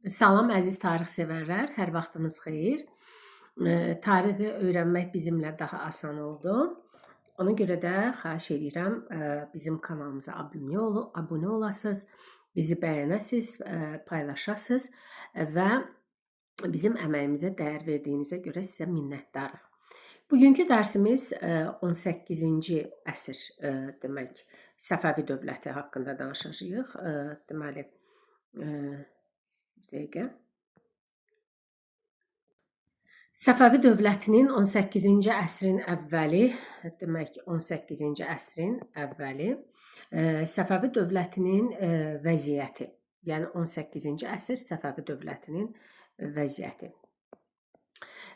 Salam əziz tarix sevərlər, hər vaxtınız xeyir. Tarixi öyrənmək bizimlə daha asan oldu. Ona görə də xahiş edirəm bizim kanalımıza abunə olasınız, bizi bəyənəsiniz, paylaşasınız və bizim əməyimizə dəyər verdiyinizə görə sizə minnətdarıq. Bugünkü dərsimiz 18-ci əsr demək Səfəvi dövləti haqqında danışacağıq. Deməli, bir dəqiqə. Səfəvi dövlətinin 18-ci əsrin əvvəli, demək 18-ci əsrin əvvəli Səfəvi dövlətinin vəziyyəti, yəni 18-ci əsr Səfəvi dövlətinin vəziyyəti.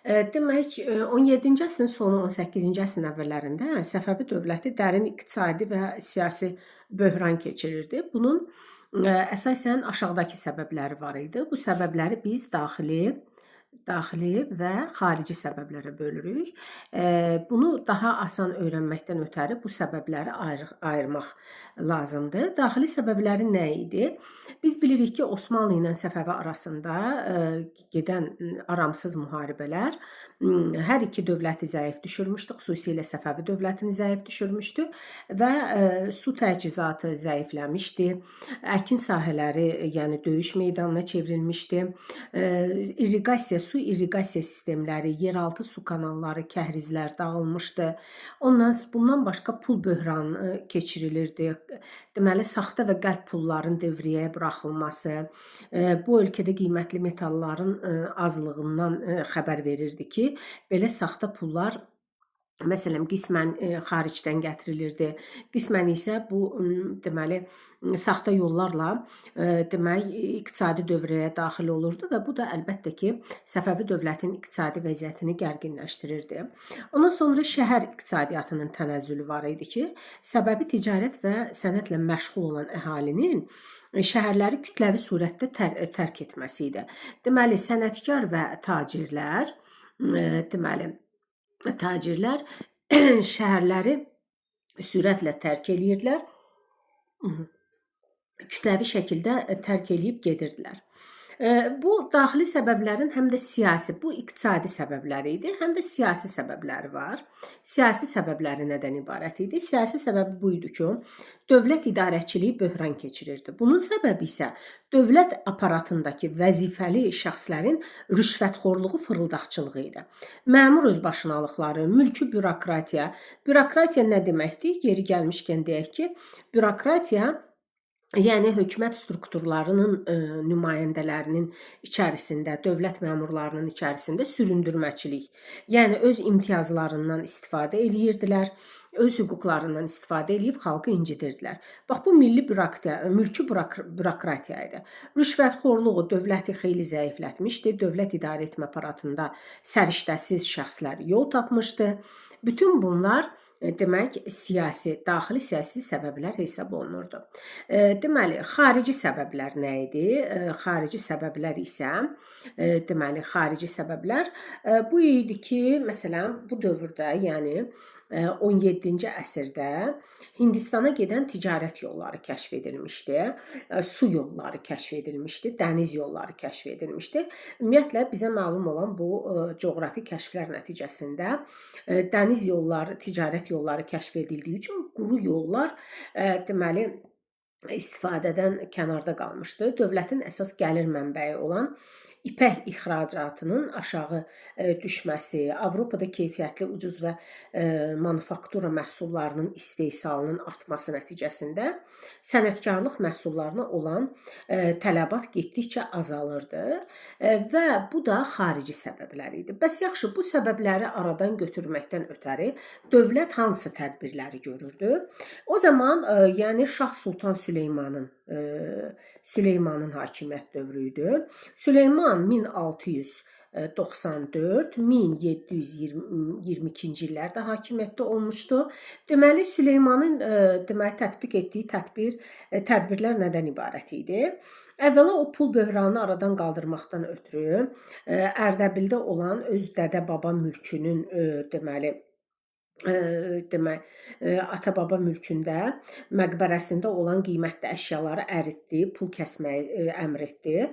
Demək, 17-ci əsrin sonu, 18-ci əsrin əvvəllərində Səfəvi dövləti dərin iqtisadi və siyasi böhran keçirirdi. Bunun əsasən aşağıdakı səbəbləri var idi. Bu səbəbləri biz daxili və xarici səbəblərə bölürük. Bunu daha asan öyrənməkdən ötəri bu səbəbləri ayırmaq lazımdır. Daxili səbəbləri nə idi? Biz bilirik ki, Osmanlı ilə Səfəvi arasında gedən aramsız müharibələr hər iki dövləti zəif düşürmüşdü, xüsusilə Səfəvi dövlətini zəif düşürmüşdü və su təchizatı zəifləmişdi, əkin sahələri, yəni döyüş meydanına çevrilmişdi, su irriqasiya sistemləri, yeraltı su kanalları, kəhrizlər dağılmışdı. Bundan başqa pul böhranı keçirilirdi. Deməli, saxta və qəlb pulların dövriyyəyə buraxılması, bu ölkədə qiymətli metalların azlığından xəbər verirdi ki, belə saxta pullar məsələn, qismən xaricdən gətirilirdi, qismən isə bu, deməli, saxta yollarla iqtisadi dövrəyə daxil olurdu və bu da əlbəttə ki, Səfəvi dövlətinin iqtisadi vəziyyətini gərginləşdirirdi. Ondan sonra şəhər iqtisadiyyatının tənəzzülü var idi ki, səbəbi ticarət və sənətlə məşğul olan əhalinin şəhərləri kütləvi surətdə tərk etməsi idi. Deməli, sənətkar və tacirlər şəhərləri sürətlə tərk edirdilər, kütləvi şəkildə tərk edib gedirdilər. Bu daxili səbəblərin həm də siyasi, bu iqtisadi səbəbləri idi, həm də siyasi səbəbləri var. Siyasi səbəbləri nədən ibarət idi? Siyasi səbəbi bu idi ki, dövlət idarəçiliyi böhran keçirirdi. Bunun səbəbi isə dövlət aparatındakı vəzifəli şəxslərin rüşvətxorluğu, fırıldaqçılığı idi. Məmur özbaşınalıqları, mülki bürokratiya. Bürokratiya nə deməkdir? Yeri gəlmişkən deyək ki, bürokratiya yəni hökumət strukturlarının nümayəndələrinin içərisində, dövlət məmurlarının içərisində süründürməçilik, yəni öz imtiyazlarından istifadə edirdilər, öz hüquqlarından istifadə edib xalqı incidirdilər. Bax, bu mülki bürokratiya idi. Rüşvətxorluğu dövləti xeyli zəiflətmişdi, dövlət idarə etmə aparatında səriştəsiz şəxslər yol tapmışdı. Bütün bunlar demək, daxili siyasi səbəblər hesab olunurdu. Deməli, xarici səbəblər nə idi? Xarici səbəblər isə, bu idi ki, məsələn, bu dövrdə, yəni 17-ci əsrdə Hindistana gedən ticarət yolları kəşf edilmişdi, su yolları kəşf edilmişdi, dəniz yolları kəşf edilmişdi. Ümumiyyətlə, bizə məlum olan bu coğrafi kəşflər nəticəsində dəniz yolları, ticarət yolları kəşf edildiyi üçün quru yollar, deməli, istifadədən kənarda qalmışdı. Dövlətin əsas gəlir mənbəyi olan ipək ixracatının aşağı düşməsi, Avropada keyfiyyətli, ucuz və manufaktura məhsullarının istehsalının artması nəticəsində sənətkarlıq məhsullarına olan tələbat getdikcə azalırdı və bu da xarici səbəblər idi. Bəs yaxşı, bu səbəbləri aradan götürməkdən ötəri dövlət hansı tədbirləri görürdü? O zaman, yəni Şah Sultan Süleymanın hakimiyyət dövrü idi. Süleyman 1694-1722-ci illərdə hakimiyyətdə olmuşdu. Deməli, Süleymanın tətbiq etdiyi tədbirlər nədən ibarət idi? Əvvəla o pul böhranını aradan qaldırmaqdan ötürü Ərdəbildə olan öz dədə-baba mülkünün deməli demək, ata-baba mülkündə, məqbərəsində olan qiymətli əşyaları əritdi, pul kəsməyi əmr etdi.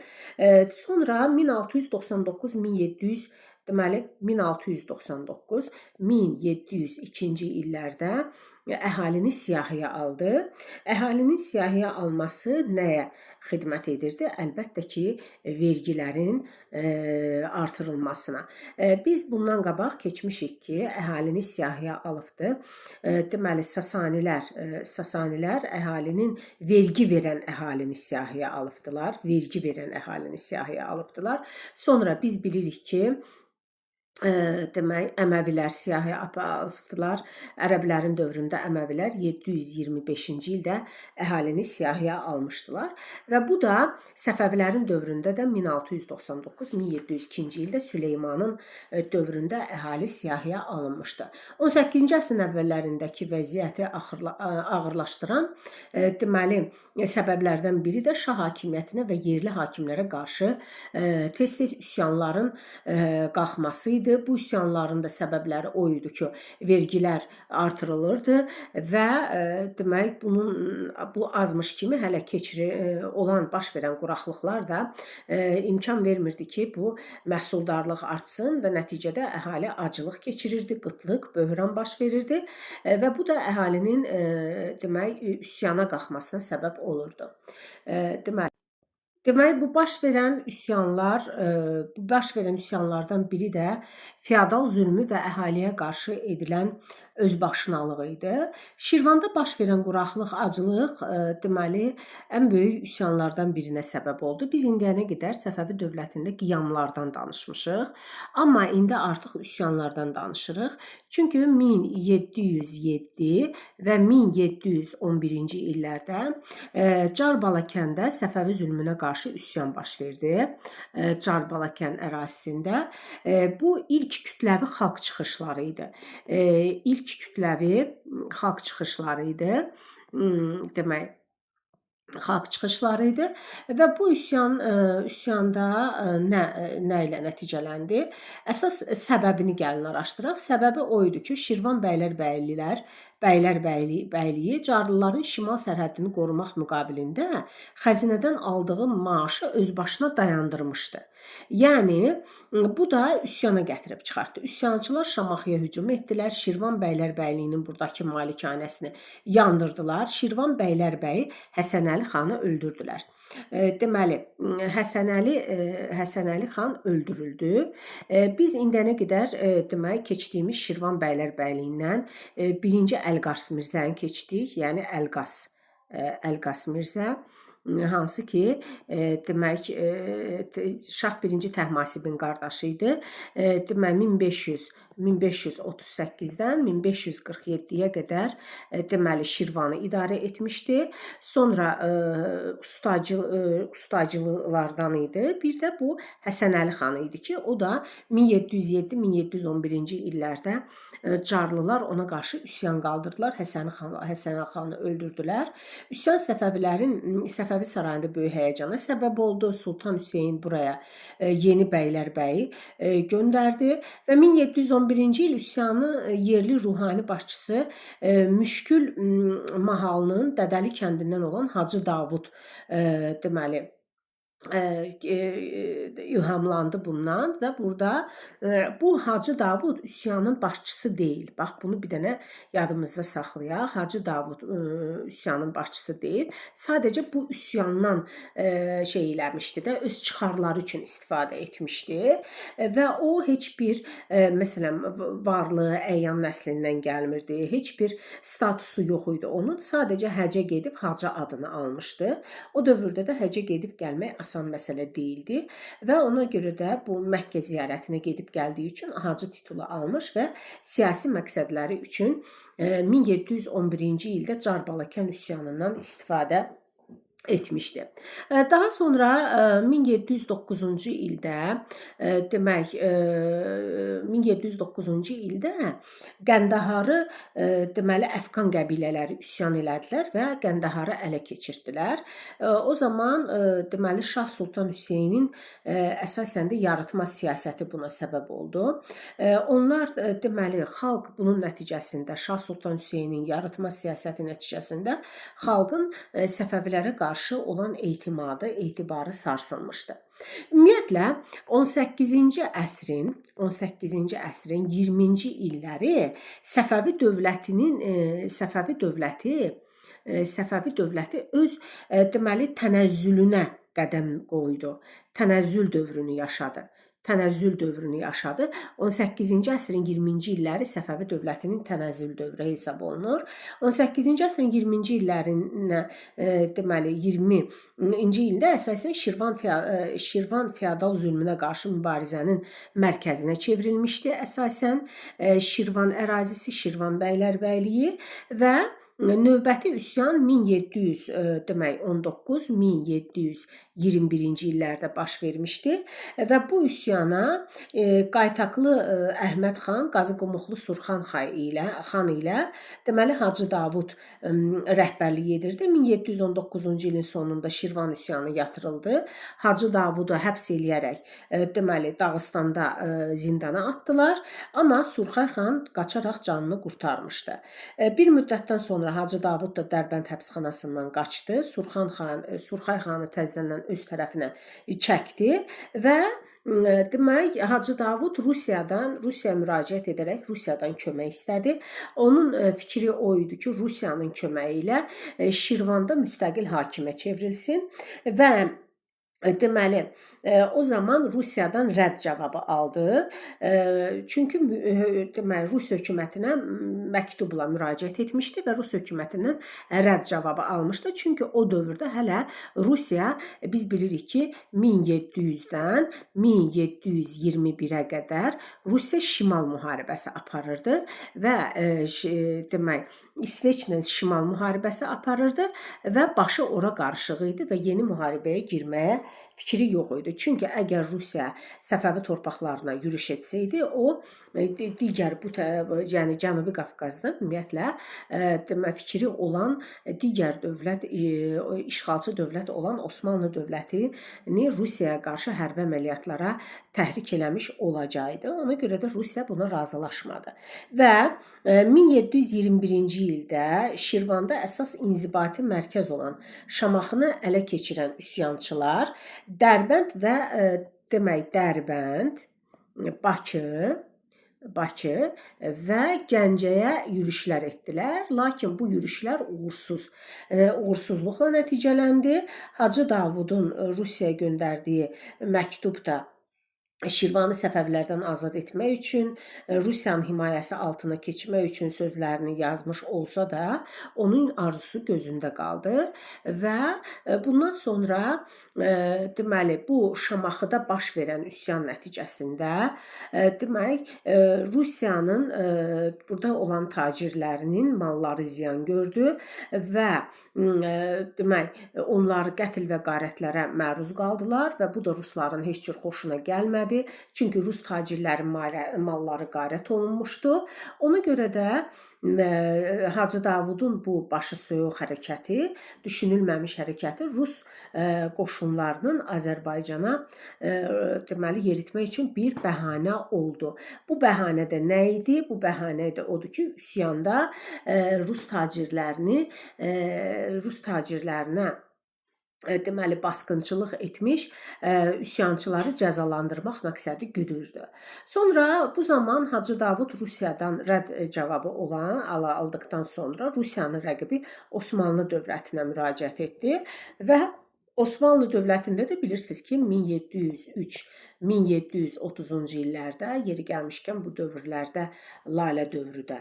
Sonra 1699-1700, deməli 1699-1702-ci illərdə əhalini siyahıya aldı. Əhalinin siyahıya alması nəyə xidmət edirdi? Əlbəttə ki, vergilərin artırılmasına. Biz bundan qabaq keçmişik ki, əhalini siyahıya alıbdı. Deməli, Sasanilər əhalinin vergi verən əhalini siyahıya alıbdılar. Vergi verən əhalini siyahıya alıbdılar. Sonra biz bilirik ki, demək, Əməvilər siyahıya alıbdılar. Ərəblərin dövründə Əməvilər 725-ci ildə əhalini siyahıya almışdılar və bu da Səfəvilərin dövründə də 1699-1702-ci ildə Süleymanın dövründə əhali siyahıya alınmışdı. 18-ci əsrin əvvəllərindəki vəziyyəti ağırlaşdıran deməli səbəblərdən biri də şah hakimiyyətinə və yerli hakimlərə qarşı tez-tez üsyanların qalxması idi. Bu üsyanların da səbəbləri o idi ki, vergilər artırılırdı və demək, bu azmış kimi hələ olan baş verən quraqlıqlar da imkan vermirdi ki, bu məhsuldarlıq artsın və nəticədə əhali aclıq keçirirdi, qıtlıq, böhran baş verirdi və bu da əhalinin demək, üsyana qalxmasına səbəb olurdu. Demək, bu baş verən üsyanlardan biri də feodal zülmü və əhaliyə qarşı edilən özbaşınalıq idi. Şirvanda baş verən quraqlıq, aclıq deməli ən böyük üsyanlardan birinə səbəb oldu. Biz indiyənə qədər Səfəvi dövlətində qiyamlardan danışmışıq, amma indi artıq üsyanlardan danışırıq. Çünki 1707 və 1711-ci illərdə Carbalakəndə Səfəvi zülmünə qarşı üsyan baş verdi. Carbalakən ərazisində. Bu ilk kütləvi xalq çıxışları idi. İlk kütləvi xalq çıxışları idi. Demək, xalq çıxışları idi və bu üsyanda nə ilə nəticələndi? Əsas səbəbini gəlin araşdıraq. Səbəbi o idi ki, Şirvan bəylərbəyliyi Carlıların şimal sərhəddini qorumaq müqabilində xəzinədən aldığı maaşı özbaşına dayandırmışdı. Yəni, bu da üsyana gətirib çıxartdı. Üsyançılar Şamaxıya hücum etdilər. Şirvan bəylərbəyliyinin buradakı malikanəsini yandırdılar. Şirvan bəylərbəyi Həsənəli xanı öldürdülər. Deməli, Həsənəli xan öldürüldü. Biz indiyənə qədər demək, keçdiyimiz Şirvan bəylərbəyliyindən birinci Əlqas Mirzəni keçdik, yəni Əlqas Mirzə, hansı ki, demək, Şah 1-ci Təhmasibin qardaşı idi. Demək, 1538-dən 1547-yə qədər deməli Şirvanı idarə etmişdi. Sonra ustacılılardan idi. Bir də bu Həsənəli xan idi ki, o da 1707-1711-ci illərdə Carlılar ona qarşı üsyan qaldırdılar. Həsənəli xanı öldürdülər. Üsyan Səfəvi sarayında böyük həyəcana səbəb oldu. Sultan Hüseyn buraya yeni bəylərbəyi göndərdi və 1711-ci il üsyanı yerli ruhani başçısı Müşkül mahalının Dədəli kəndindən olan Hacı Davud deməli ilhamlandı bundan və burada bu Hacı Davud üsyanın başçısı deyil. Bax, bunu bir dənə yadımızda saxlayaq. Hacı Davud üsyanın başçısı deyil. Sadəcə bu üsyandan eləmişdi də, öz çıxarları üçün istifadə etmişdi və o heç bir məsələn varlığı əyan nəslindən gəlmirdi. Heç bir statusu yox idi onun. Sadəcə həcə gedib hacı adını almışdı. O dövrdə də həcə gedib gəlmək asan məsələ deyildi və ona görə də bu Məkkə ziyarətinə gedib gəldiyi üçün hacı titulu almış və siyasi məqsədləri üçün 1711-ci ildə Carbalakən üsyanından istifadə etmişdi. Daha sonra 1709-cu ildə, demək, 1709-cu ildə Qəndaharı, deməli, Əfqan qəbilələri üsyan elədilər və Qəndaharı ələ keçirdilər. O zaman, deməli, Şah Sultan Hüseynin əsasən də yarıtma siyasəti buna səbəb oldu. Onlar, deməli, xalq bunun nəticəsində, Şah Sultan Hüseynin yarıtma siyasəti nəticəsində xalqın Səfəvilərə qarşı olan etibarı sarsılmışdı. Ümumiyyətlə 18-ci əsrin 20-ci illəri Səfəvi dövləti öz deməli tənəzzülünə qədəm qoydu. Tənəzzül dövrünü yaşadı. 18-ci əsrin 20-ci illəri Səfəvi dövlətinin tənəzzül dövrü hesab olunur. 18-ci əsrin 20-ci illərinə, deməli 20-ci ildə əsasən Şirvan feodal zülmünə qarşı mübarizənin mərkəzinə çevrilmişdi. Əsasən Şirvan ərazisi, Şirvan bəylərbəyliyi və növbəti üsyan 1719-1721-ci illərdə baş vermişdi və bu üsyana Qaytaqlı Əhməd xan Qazıqomuqlu Surxan xan ilə deməli Hacı Davud rəhbərlik edirdi. 1719-cu ilin sonunda Şirvan üsyanı yatırıldı. Hacı Davudu həbs eləyərək deməli Dağıstanda zindana atdılar, amma Surxay xan qaçaraq canını qurtarmışdı. Bir müddətdən sonra Hacı Davud da Dərbənd həbsxanasından qaçdı. Surxay xanı təzədən öz tərəfinə çəkdi və demək Hacı Davud Rusiyaya müraciət edərək Rusiyadan kömək istədi. Onun fikri o idi ki, Rusiyanın köməyi ilə Şirvanda müstəqil hakimə çevrilsin və deməli o zaman Rusiyadan rədd cavabı aldı. Çünki deməli Rus hökumətinə məktubla müraciət etmişdi və Rus hökumətindən rədd cavabı almışdı. Çünki o dövrdə hələ Rusiya biz bilirik ki 1700-dən 1721-ə qədər Rusiya şimal müharibəsi aparırdı və demək İsveçlə şimal müharibəsi aparırdı və başı ora qarışıq idi və yeni müharibəyə girməyə fikri yox idi. Çünki əgər Rusiya Səfəvi torpaqlarına yürüş etsəydi, o digər yəni Cənubi Qafqazda ümumiyyətlə fikri olan digər dövlət, işğalçı dövlət olan Osmanlı dövlətini Rusiyaya qarşı hərbi əməliyyatlara təhrik eləmiş olacaqdı. Ona görə də Rusiya buna razılaşmadı. Və 1721-ci ildə Şirvanda əsas inzibati mərkəz olan Şamaxını ələ keçirən üsyançılar Dərbənd və demək Dərbənd, Bakı və Gəncəyə yürüşlər etdilər. Lakin bu yürüşlər uğursuzluqla nəticələndi. Hacı Davudun Rusiyaya göndərdiyi məktubda Şirvanı Səfəvilərdən azad etmək üçün, Rusiyanın himayəsi altına keçmək üçün sözlərini yazmış olsa da, onun arzusu gözündə qaldı və bundan sonra deməli bu Şamaxıda baş verən üsyan nəticəsində demək Rusiyanın burada olan tacirlərinin malları ziyan gördü və demək onlar qətl və qarətlərə məruz qaldılar və bu da rusların heç cür xoşuna gəlmədi. Çünki Rus tacirlərin malları qarət olunmuşdu. Ona görə də Hacı Davudun bu başı soyuq hərəkəti, düşünülməmiş hərəkəti Rus qoşunlarının Azərbaycana deməli yeritmək üçün bir bəhanə oldu. Bu bəhanə də nə idi? Bu bəhanə də odur ki, üsyanda Rus tacirlərinə deməli basqınçılıq etmiş üsyançıları cəzalandırmaq məqsədi güdürdü. Sonra bu zaman Hacı Davud Rusiyadan rədd cavabı aldıqdan sonra Rusiyanın rəqibi Osmanlı dövlətinə müraciət etdi və Osmanlı dövlətində də bilirsiniz ki, 1703-1730-cu illərdə, yeri gəlmişkən bu dövrlərdə Lalə dövrü də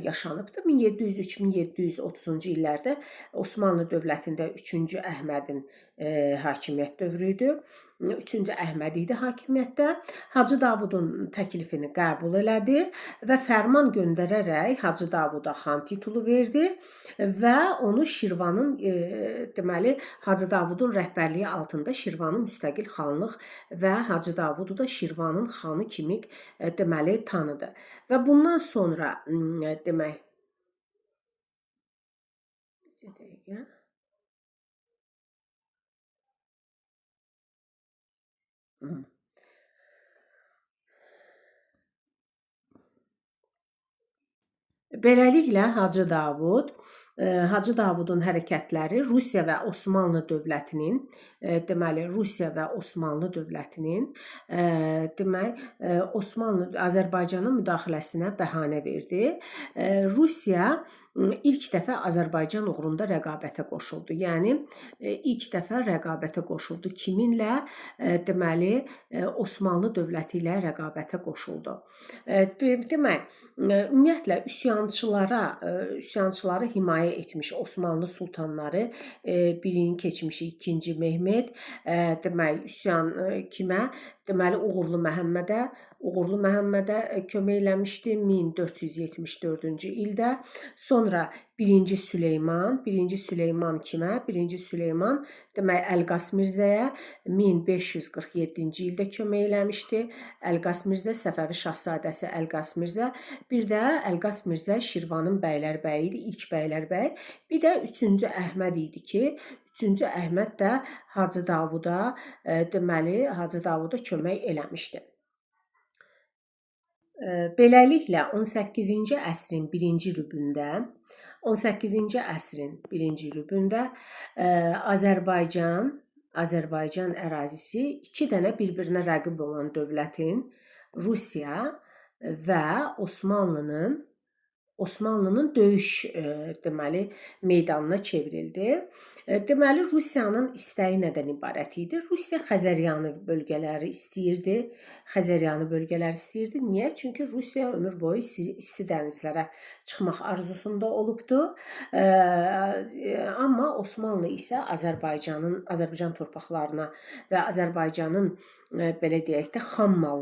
yaşanıbdır. 1703-1730-cu illərdə Osmanlı dövlətində 3-cü Əhmədin hakimiyyət dövrü idi. 3-cü Əhməd idi hakimiyyətdə. Hacı Davudun təklifini qəbul elədi və fərman göndərərək Hacı Davuda xan titulu verdi və onu Şirvanın deməli Hacı Davudun rəhbərliyi altında Şirvanın müstəqil xanlıq və Hacı Davudu da Şirvanın xanı kimi deməli tanıdı. Və bundan sonra demək bir dəqiqə. Beləliklə Hacı Davudun hərəkətləri Rusiya və Osmanlı dövlətinin deməli Rusiya və Osmanlı dövlətinin Osmanlı Azərbaycana müdaxiləsinə bəhanə verdi. Rusiya ilk dəfə Azərbaycan uğrunda rəqabətə qoşuldu. Yəni ilk dəfə rəqabətə qoşuldu. Kiminlə? Deməli Osmanlı dövləti ilə rəqabətə qoşuldu. Demək, ümumiyyətlə üsyançıları himayə etmiş Osmanlı sultanları birinin keçmişi 2-ci Mehmet demək üsyan kimə? Deməli Uğurlu Məhəmmədə kömək eləmişdi 1474-cü ildə. Sonra 1-ci Süleyman kimə? 1-ci Süleyman demək Əlqas Mirzəyə 1547-ci ildə kömək eləmişdi. Əlqas Mirzə Səfəvi şahzadəsi Əlqas Mirzə, bir də Əlqas Mirzə Şirvanın bəylərbəyi idi, ilk bəylərbəy. Bir də 3-cü Əhməd idi ki, 3-cü Əhməd də Hacı Davuda kömək eləmişdi. Beləliklə 18-ci əsrin 1-ci rübündə Azərbaycan ərazisi 2 dənə bir-birinə rəqib olan dövlətin Rusiya və Osmanlının döyüş deməli meydanına çevrildi. Deməli Rusiyanın istəyi nədən ibarət idi? Rusiya Xəzəryanı bölgələri istəyirdi. Niyə? Çünki Rusiya ömür boyu isti dənizlərə çıxmaq arzusunda olubdu. Amma Osmanlı isə Azərbaycan torpaqlarına və Azərbaycanın belə deyək də xam mal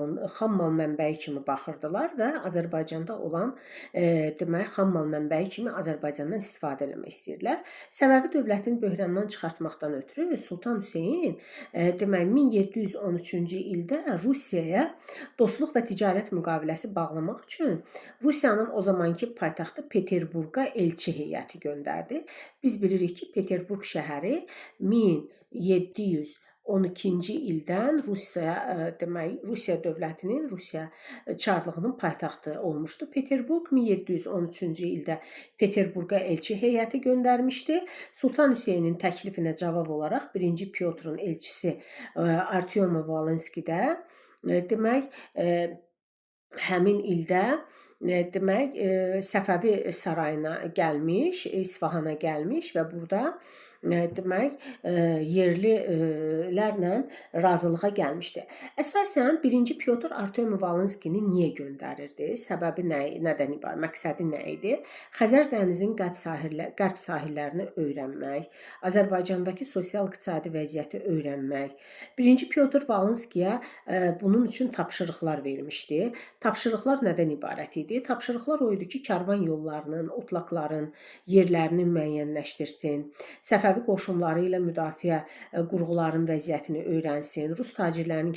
mənbəyi kimi baxırdılar və Azərbaycanda olan demək xam mal mənbəyi kimi Azərbaycandan istifadə etmək istəyirdilər. Səfəvi dövlətini böhrandan çıxartmaqdan ötürü Sultan Hüseyn demək 1713-cü ildə Rusiyaya dostluq və ticarət müqaviləsi bağlamaq üçün Rusiyanın o zamankı paytaxtı Peterburqa elçi heyəti göndərdi. Biz bilirik ki, Peterburq şəhəri 1712-ci ildən Rusiya dövlətinin, Rusiya çarlığının paytaxtı olmuşdu. Peterburq 1713-cü ildə Peterburqa elçi heyəti göndərmişdi. Sultan Hüseynin təklifinə cavab olaraq 1-ci Pyotrun elçisi Artyom Volenski də demək həmin ildə Səfəvi sarayına gəlmiş, İsfahana gəlmiş və burada demək yerlilərlə razılığa gəlmişdi. Əsasən 1-ci Pyotr Artyom Volenskini niyə göndərirdi? Səbəbi nədən ibarət? Məqsədi nə idi? Xəzər dənizinin qərb sahillərini öyrənmək, Azərbaycandakı sosial-iqtisadi vəziyyəti öyrənmək. 1-ci Pyotr Volenskiyə bunun üçün tapşırıqlar vermişdi. Tapşırıqlar nədən ibarət idi? Tapşırıqlar o idi ki, karvan yollarının, otlaqların yerlərini müəyyənləşdirsin, Səfəvi qoşunları ilə müdafiə qurğuların vəziyyətini öyrənsin, rus tacirlərinin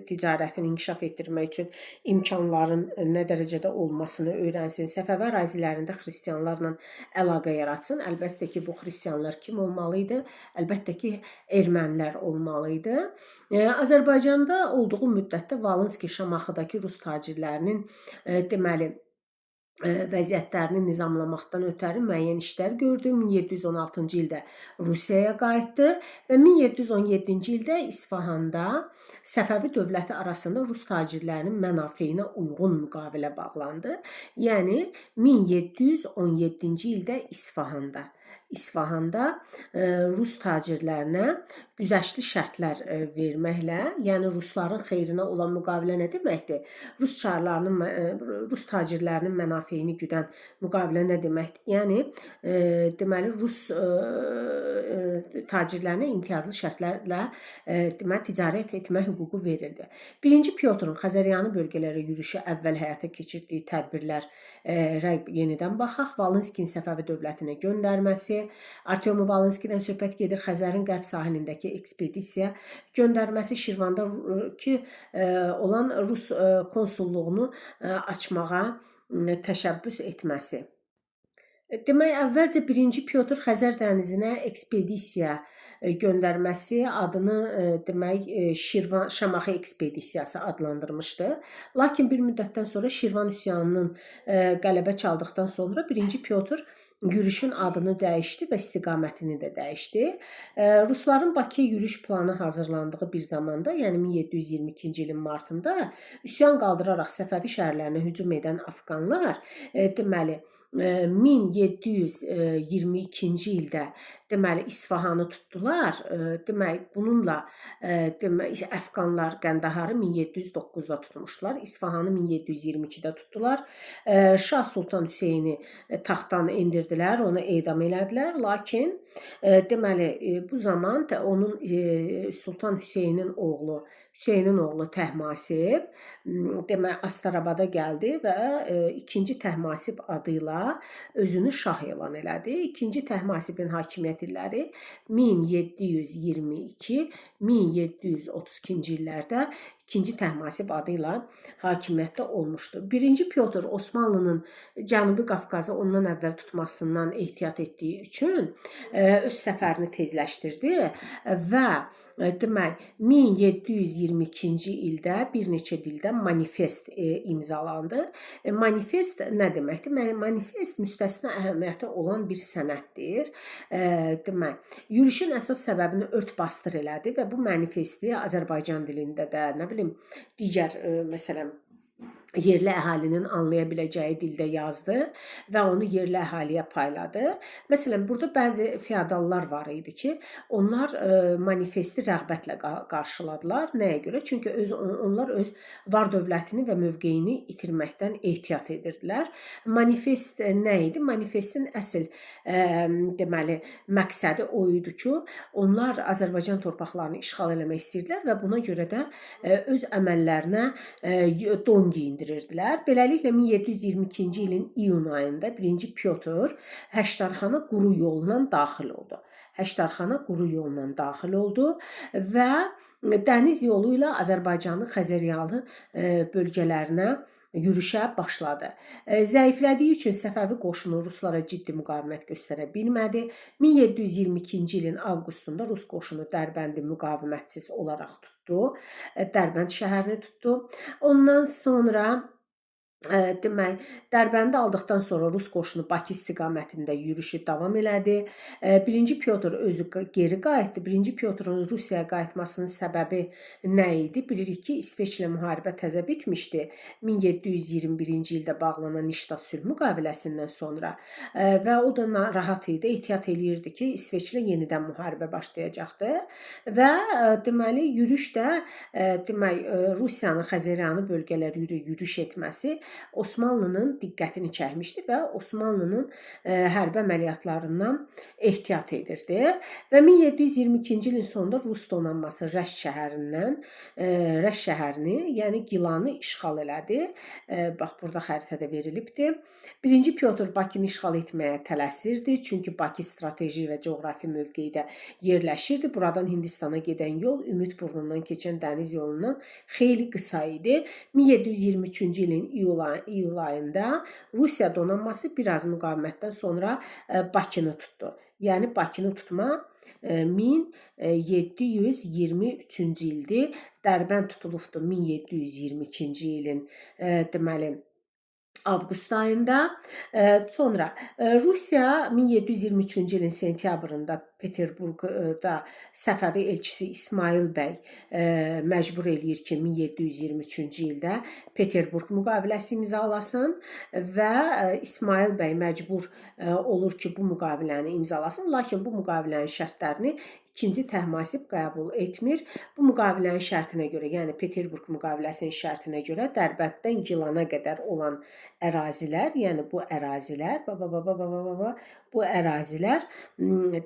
ticarətini inkişaf etdirmək üçün imkanların nə dərəcədə olmasını öyrənsin, Səfəvi ərazilərində xristianlarla əlaqə yaratsın. Əlbəttə ki, bu xristianlar kim olmalı idi? Əlbəttə ki, ermənilər olmalı idi. Azərbaycanda olduğu müddətdə Volenski Şamaxıdakı rus tacirlərinin deməli vəziyyətlərini nizamlamaqdan ötəri müəyyən işlər gördü. 1716-cı ildə Rusiyaya qayıtdı və 1717-ci ildə İsfahanda Səfəvi dövləti arasında rus tacirlərinin mənafeyinə uyğun müqavilə bağlandı. Yəni 1717-ci ildə İsfahanda rus tacirlərinə güzəştli şərtlər verməklə, yəni rusların xeyrinə olan müqavilə nə deməkdir? Rus tacirlərinin mənafeyini güdən müqavilə nə deməkdir? Yəni deməli rus tacirlərinə imtiyazlı şərtlərlə deməli ticarət etmə hüququ verildi. 1-ci Pyotrun Xəzəryanı bölgələrə yürüşü əvvəl həyata keçirdiyi tədbirlər yenidən baxaq. Valinskinin Səfəvi dövlətinə göndərməsi, Artyomi Valinskidən söhbət gedir. Xəzərin qərb sahilindəki ekspedisiya göndərməsi, Şirvandakı olan rus konsulluğunu açmağa təşəbbüs etməsi. Demək, əvvəlcə 1-ci Pyotr Xəzər dənizinə ekspedisiya göndərməsi adını demək Şamaxı ekspedisiyası adlandırmışdı. Lakin bir müddətdən sonra Şirvan üsyanının qələbə çaldıqdan sonra 1-ci Pyotr yürüşün adını dəyişdi və istiqamətini də dəyişdi. Rusların Bakıya yürüş planı hazırlandığı bir zamanda, yəni 1722-ci ilin martında üsyan qaldıraraq Səfəvi şəhərlərinə hücum edən Afqanlar deməli 1722-ci ildə deməli İsfahanı tutdular. Demək bununla Əfqanlar Qəndaharı 1709-da tutmuşlar. İsfahanı 1722-də tutdular. Şah Sultan Hüseyni taxtdan endirdilər, onu edam elədilər. Lakin deməli bu zaman onun Sultan Hüseynin oğlu Təhmasib demək Astarabada gəldi və 2-ci Təhmasib adı ilə özünü şah elan elədi. 2-ci Təhmasibin hakimiyyət illəri 1722-1732-ci illərdə 2-ci Təhmasib adı ilə hakimiyyətdə olmuşdu. 1-ci Pyotr Osmanlının Cənubi Qafqazı ondan əvvəl tutmasından ehtiyat etdiyi üçün öz səfərini tezləşdirdi və demək 1722-ci ildə bir neçə dildə manifest imzalandı. Manifest nə deməkdir? Manifest müstəsna əhəmiyyəti olan bir sənəddir. Demək, yürüşün əsas səbəbini ört-basdır elədi və bu manifesti Azərbaycan dilində də, nə bilim, digər məsələn yerli əhalinin anlaya biləcəyi dildə yazdı və onu yerli əhaliyə payladı. Məsələn, burada bəzi feodallar var idi ki, onlar manifesti rəğbətlə qarşıladılar. Nəyə görə? Çünki onlar öz var dövlətini və mövqeyini itirməkdən ehtiyat edirdilər. Manifest nə idi? Manifestin əsl deməli məqsədi o idi ki, onlar Azərbaycan torpaqlarını işğal eləmək istəyirdilər və buna görə də öz əməllərinə don geyindirdilər. Beləliklə 1722-ci ilin iyun ayında 1-ci Pyotr Həştarxana quru yolla daxil oldu və dəniz yolu ilə Azərbaycanın Xəzəryalı bölgələrinə yürüşə başladı. Zəiflədiyi üçün Səfəvi qoşunu ruslara ciddi müqavimət göstərə bilmədi. 1722-ci ilin avqustunda rus qoşunu Dərbəndi müqavimətsiz olaraq tutdu. Dərbənd şəhərini tutdu. Ondan sonra demək, Dərbəndi aldıqdan sonra rus qoşunu Bakı istiqamətində yürüşü davam elədi. 1-ci Pyotr özü geri qayıtdı. 1-ci Pyotrun Rusiyaya qayıtmasının səbəbi nə idi? Bilirik ki, İsveçlə müharibə təzə bitmişdi. 1721-ci ildə bağlanan Niştat sülh müqaviləsindən sonra və o da narahat idi, ehtiyat eləyirdi ki, İsveçlə yenidən müharibə başlayacaqdı və deməli yürüş də demək Rusiyanın Xəzəryanı bölgələri yürüş etməsi Osmanlının diqqətini çəkmişdi və Osmanlının hərbi əməliyyatlarından ehtiyat edirdi və 1722-ci ilin sonunda Rus donanması Rəşt şəhərini, yəni Gilanı işğal elədi. Bax, burada xəritədə verilibdir. 1-ci Pyotr Bakını işğal etməyə tələsirdi, çünki Bakı strateji və coğrafi mövqedə yerləşirdi. Buradan Hindistana gedən yol Ümid burnundan keçən dəniz yolundan xeyli qısa idi. 1723-cü ilin iyul ayında Rusiya donanması biraz müqavimətdən sonra Bakını tutdu. Yəni Bakını tutma 1723-cü ildir. Dərbənd tutulubdu 1722-ci ilin deməli avqust ayında. Sonra Rusiya 1723-cü ilin sentyabrında Peterburqda Səfəvi elçisi İsmayıl bəy məcbur eləyir ki, 1723-cü ildə Peterburq müqaviləsi imzalasın və İsmayıl bəy məcbur olur ki, bu müqaviləni imzalasın, lakin bu müqavilənin şərtlərini İkinci Təhmasib qəbul etmir. Bu müqavilənin şərtinə görə, yəni Peterburq müqaviləsinin şərtinə görə Dərbənddən Gilana qədər olan ərazilər, yəni bu ərazilər, bu ərazilər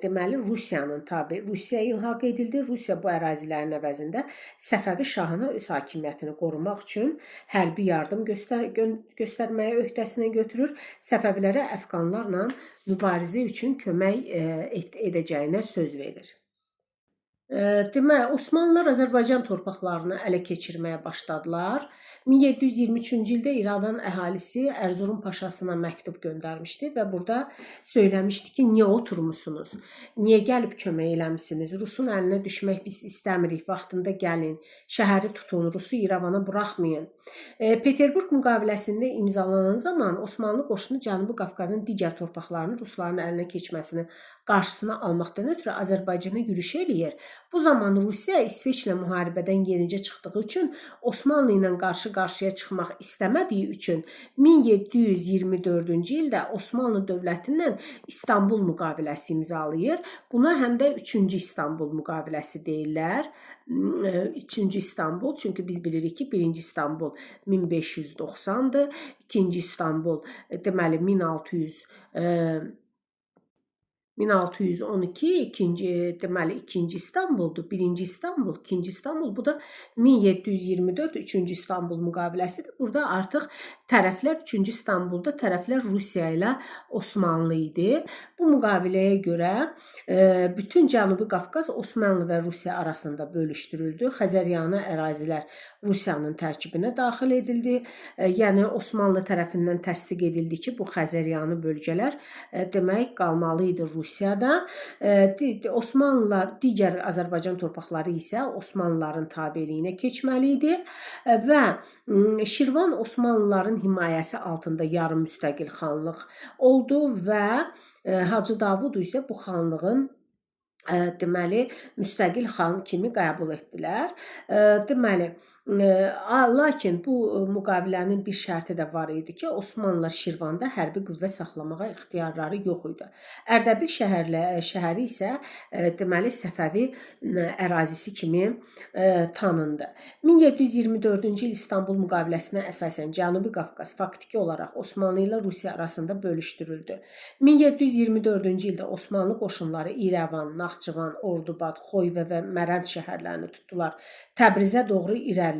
deməli Rusiyanın tabe, Rusiyaya ilhaq edildi. Rusiya bu ərazilərin əvəzində Səfəvi şahına öz hakimiyyətini qorumaq üçün hərbi yardım göstərməyə öhdəsinə götürür. Səfəvilərə əfqanlarla mübarizə üçün kömək edəcəyinə söz verir. Demək, Osmanlılar Azərbaycan torpaqlarını ələ keçirməyə başladılar. 1723-cü ildə İrəvan əhalisi Ərzurum paşasına məktub göndərmişdi və burada söyləmişdi ki, niyə oturmusunuz? Niyə gəlib kömək eləmisiniz? Rusun əlinə düşmək biz istəmirik, vaxtında gəlin, şəhəri tutun, Rusu İrəvana buraxmayın. Peterburq müqaviləsində imzalanan zaman Osmanlı qoşunu Cənubi Qafqazın digər torpaqlarını Rusların əlinə keçməsini qarşısını almaqdan ötürü Azərbaycana yürüş eləyir. Bu zaman Rusiya İsveçlə müharibədən yenicə çıxdığı üçün Osmanlı ilə qarşı-qarşıya çıxmaq istəmədiyi üçün 1724-cü ildə Osmanlı dövlətindən İstanbul müqaviləsi imzalayır. Buna həm də 3-cü İstanbul müqaviləsi deyirlər. 3-cü İstanbul, çünki biz bilirik ki, 1-ci İstanbul 1590-dır, 2-ci İstanbul deməli 1612, deməli 2-ci İstanbuldur, 1-ci İstanbul, 2-ci İstanbul, bu da 1724 3-cü İstanbul müqaviləsidir. Burada artıq tərəflər 3-cü İstanbulda tərəflər Rusiya ilə Osmanlı idi. Bu müqaviləyə görə bütün Cənubi Qafqaz Osmanlı və Rusiya arasında bölüşdürüldü. Xəzəryanı ərazilər Rusiyanın tərkibinə daxil edildi. Yəni Osmanlı tərəfindən təsdiq edildi ki, bu Xəzəryanı bölgələr demək qalmalı idi Rusiyada. Osmanlılar, digər Azərbaycan torpaqları isə Osmanlıların tabeliyinə keçməli idi və Şirvan Osmanlıların himayəsi altında yarım müstəqil xanlıq oldu və Hacı Davud isə bu xanlığın deməli müstəqil xan kimi qəbul etdilər. Deməli, lakin bu müqavilənin bir şərti də var idi ki, Osmanlılar Şirvanda hərbi qüvvə saxlamağa ixtiyarları yox idi. Ərdəbil şəhəri isə deməli Səfəvi ərazisi kimi tanındı. 1724-cü il İstanbul müqaviləsinə əsasən Cənubi Qafqaz faktiki olaraq Osmanlı ilə Rusiya arasında bölüşdürüldü. 1724-cü ildə Osmanlı qoşunları İrəvan, Naxçıvan, Ordubad, Xoyva və Mərənd şəhərlərini tutdular. Təbrizə doğru irəlilədilər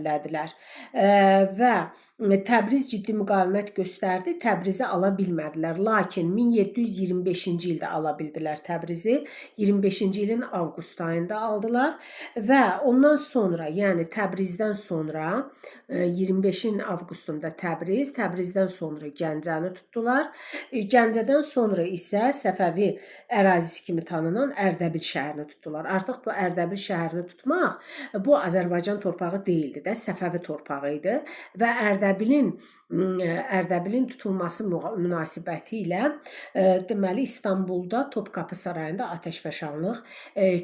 və Təbriz ciddi müqavimət göstərdi. Təbrizi ala bilmədilər. Lakin 1725-ci ildə ala bildilər Təbrizi. 25-ci ilin avqust ayında aldılar və ondan sonra, yəni Təbrizdən sonra 25-in avqustunda Təbrizdən sonra Gəncəni tutdular. Gəncədən sonra isə Səfəvi ərazisi kimi tanınan Ərdəbil şəhərini tutdular. Artıq bu Ərdəbil şəhərini tutmaq bu Azərbaycan torpağı deyildi də, Səfəvi torpağı idi və Ərdəbilin tutulması münasibəti ilə deməli İstanbulda Topkapı sarayında atəşfəşanlıq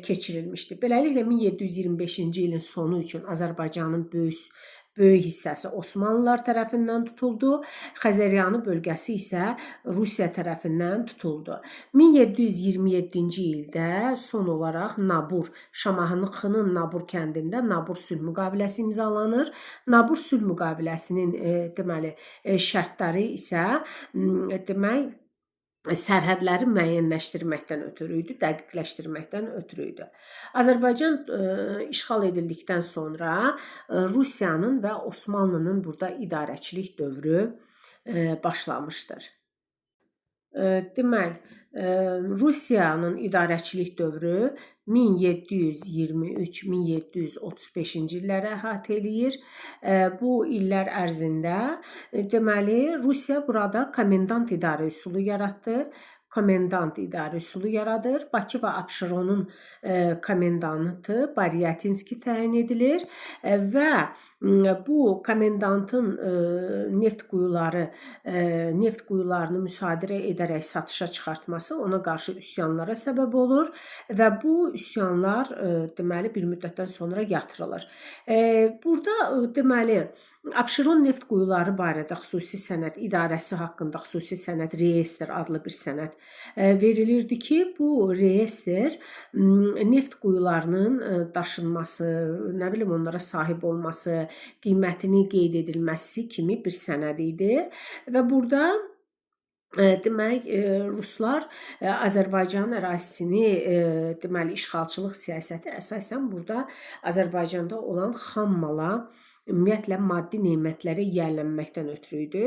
keçirilmişdi. Beləliklə 1725-ci ilin sonu üçün Azərbaycanın böyük hissəsi Osmanlılar tərəfindən tutuldu. Xəzəryanı bölgəsi isə Rusiya tərəfindən tutuldu. 1727-ci ildə son olaraq Nabur, Şamaxının Nabur kəndində Nabur sülh müqaviləsi imzalanır. Nabur sülh müqaviləsinin deməli şərtləri isə demək sərhədləri müəyyənləşdirməkdən ötürü idi, dəqiqləşdirməkdən ötürü idi. Azərbaycan işğal edildikdən sonra Rusiyanın və Osmanlının burada idarəçilik dövrü başlamışdır. Demək, Rusiyanın idarəçilik dövrü 1723-1735-ci illəri əhatə eləyir. Bu illər ərzində deməli Rusiya burada komendant idarə üsulu yaratdı. komendant idarə üsulu yaradır. Bakı və Abşeronun komendantı Baryatinski təyin edilir və bu komendantın neft quyularını müsadirə edərək satışa çıxartması ona qarşı üsyanlara səbəb olur və bu üsyanlar deməli bir müddətdən sonra yatırılır. Burada deməli Abşeron neft quyuları barədə xüsusi sənəd idarəsi haqqında xüsusi sənəd reyestr adlı bir sənəd verilirdi ki, bu reyestr neft quyularının daşınması, nə bilim onlara sahib olması, qiymətini qeyd edilməsi kimi bir sənəd idi və burada demək, ruslar Azərbaycanın ərazisini deməli işğalçılıq siyasəti əsasən burada Azərbaycanda olan xam mala ümumiyyətlə maddi nemətlərə yiyələnməkdən ötürü idi.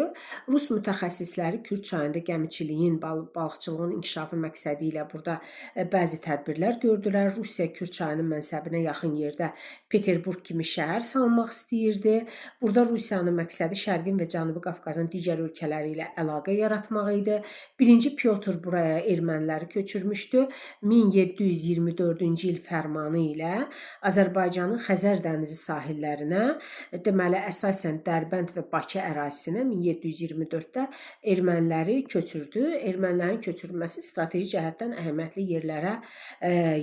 Rus mütəxəssisləri Kürd çayında gəmiçiliyin, balıqçılığın inkişafı məqsədi ilə burada bəzi tədbirlər gördülər. Rusiya Kürd çayının mənsəbinə yaxın yerdə Peterburq kimi şəhər salmaq istəyirdi. Burada Rusiyanın məqsədi Şərqin və Cənubi Qafqazın digər ölkələri ilə əlaqə yaratmaq idi. 1-ci Pyotr buraya erməniləri köçürmüşdü. 1724-cü il fərmanı ilə Azərbaycanın Xəzər dənizi sahillərinə, deməli əsasən Dərbənd və Bakı ərazisinə 1724-də erməniləri köçürdü. Ermənilərin köçürülməsi strateji cəhətdən əhəmiyyətli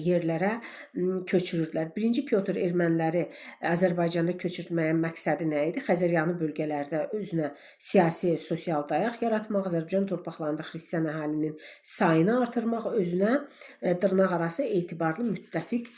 yerlərə köçürürdülər. 1-ci Pyotr erməniləri Azərbaycanda köçürtməyə məqsədi nə idi? Xəzəryanı bölgələrdə özünə siyasi, sosial dayaq yaratmaq, Azərbaycan torpaqlarında xristian əhalinin sayını artırmaq, özünə dırnaqarası etibarlı müttəfiq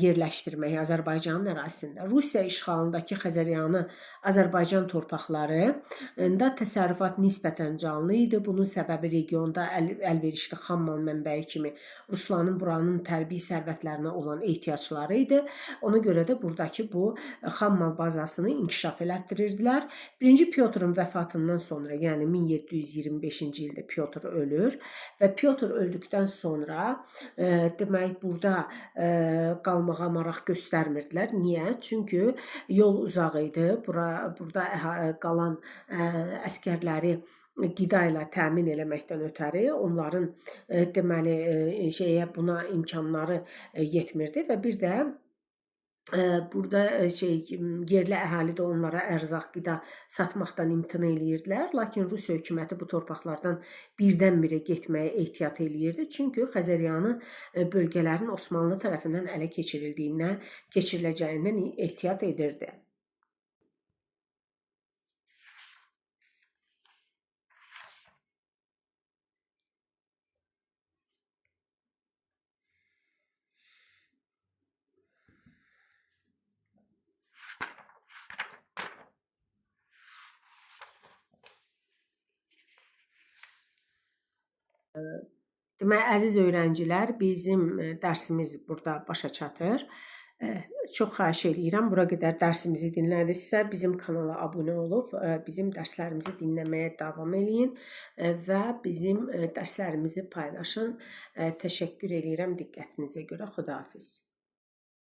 yerləşdirmək Azərbaycanın ərazisində. Rusiya işğalındakı Xəzəryanı Azərbaycan torpaqlarında təsərrüfat nisbətən canlı idi. Bunun səbəbi regionda əlverişli xammal mənbəyi kimi Rusların buranın tərbii sərvətlərinə olan ehtiyacları idi. Ona görə də buradakı bu xammal bazasını inkişaf elətdirirdilər. 1-ci Pyotrun vəfatından sonra, yəni 1725-ci ildə Pyotr ölür və Pyotr öldükdən sonra demək burada qalmağa maraq göstərmirdilər. Niyə? Çünki yol uzaq idi. Burada qalan əsgərləri qida ilə təmin eləməkdən ötəri onların deməli buna imkanları yetmirdi və bir də burada yerli əhali də onlara ərzaq, qida satmaqdan imtina eləyirdilər. Lakin Rusiya hökuməti bu torpaqlardan birdən-birə getməyə ehtiyat eləyirdi. Çünki Xəzəryanı bölgələrin Osmanlı tərəfindən ələ keçiriləcəyindən ehtiyat edirdi. Demək, əziz öyrəncilər, bizim dərsimiz burada başa çatır. Çox xahiş edirəm, bura qədər dərsimizi dinlədinizsə, bizim kanala abunə olub, bizim dərslərimizi dinləməyə davam eləyin və bizim dərslərimizi paylaşın. Təşəkkür edirəm diqqətinizə görə. Xudahafiz.